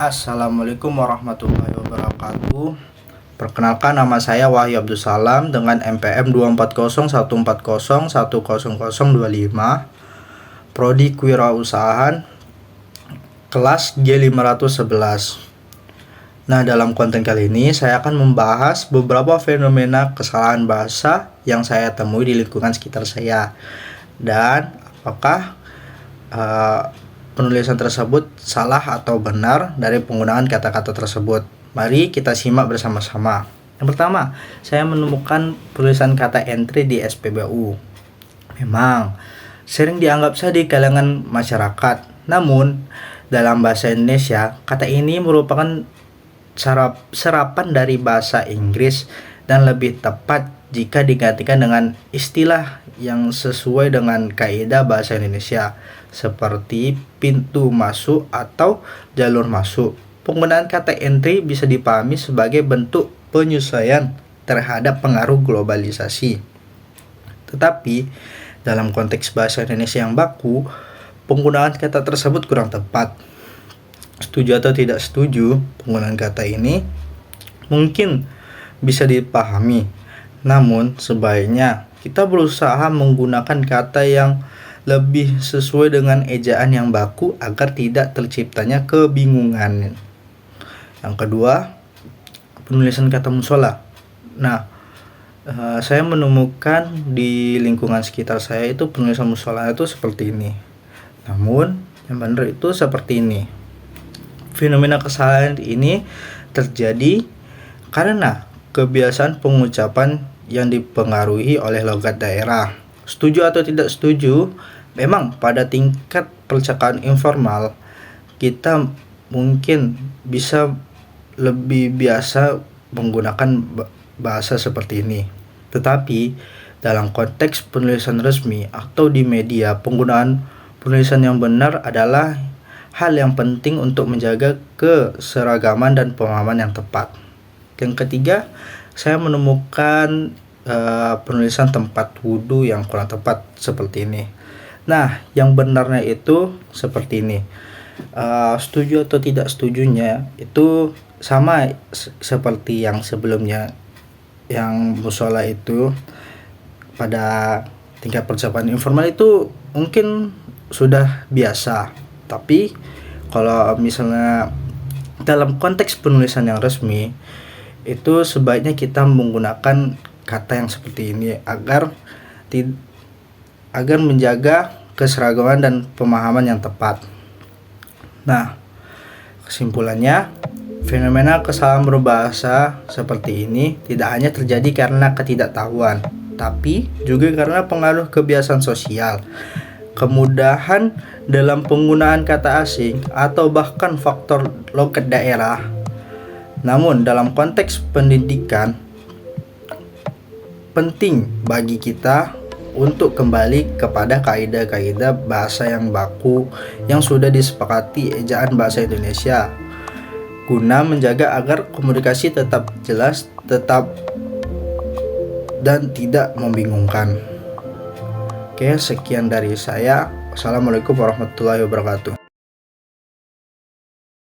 Assalamualaikum warahmatullahi wabarakatuh. Perkenalkan, nama saya Wahyu Abdul Salam dengan NPM 24014010025, Prodi Kewirausahaan, kelas G511. Nah, dalam konten kali ini saya akan membahas beberapa fenomena kesalahan bahasa yang saya temui di lingkungan sekitar saya, dan apakah penulisan tersebut salah atau benar dari penggunaan kata-kata tersebut. Mari kita simak bersama-sama. Yang pertama, saya menemukan tulisan kata entry di SPBU. Memang sering dianggap sah di kalangan masyarakat. Namun, dalam bahasa Indonesia, kata ini merupakan serapan dari bahasa Inggris dan lebih tepat jika digantikan dengan istilah yang sesuai dengan kaidah bahasa Indonesia, seperti pintu masuk atau jalur masuk. Penggunaan kata entry bisa dipahami sebagai bentuk penyesuaian terhadap pengaruh globalisasi. Tetapi, dalam konteks bahasa Indonesia yang baku, penggunaan kata tersebut kurang tepat. Setuju atau tidak setuju, penggunaan kata ini mungkin bisa dipahami. Namun, sebaiknya kita berusaha menggunakan kata yang lebih sesuai dengan ejaan yang baku agar tidak terciptanya kebingungan. Yang kedua, penulisan kata musola. Nah, saya menemukan di lingkungan sekitar saya itu penulisan musola itu seperti ini. Namun, yang benar itu seperti ini. Fenomena kesalahan ini terjadi karena kebiasaan pengucapan yang dipengaruhi oleh logat daerah. Setuju atau tidak setuju, memang pada tingkat percakapan informal kita mungkin bisa lebih biasa menggunakan bahasa seperti ini. Tetapi dalam konteks penulisan resmi atau di media, penggunaan penulisan yang benar adalah hal yang penting untuk menjaga keseragaman dan pemahaman yang tepat. Yang ketiga, saya menemukan penulisan tempat wudhu yang kurang tepat seperti ini. Nah, yang benarnya itu seperti ini. Setuju atau tidak setujunya itu sama seperti yang sebelumnya. Yang musola itu pada tingkat percakapan informal itu mungkin sudah biasa. Tapi kalau misalnya dalam konteks penulisan yang resmi, itu sebaiknya kita menggunakan kata yang seperti ini agar menjaga keseragaman dan pemahaman yang tepat. Nah, kesimpulannya, fenomena kesalahan berbahasa seperti ini tidak hanya terjadi karena ketidaktahuan, tapi juga karena pengaruh kebiasaan sosial, kemudahan dalam penggunaan kata asing, atau bahkan faktor logat daerah. Namun, dalam konteks pendidikan, penting bagi kita untuk kembali kepada kaidah-kaidah bahasa yang baku yang sudah disepakati ejaan bahasa Indonesia, guna menjaga agar komunikasi tetap jelas, dan tidak membingungkan. Oke, sekian dari saya. Assalamualaikum warahmatullahi wabarakatuh.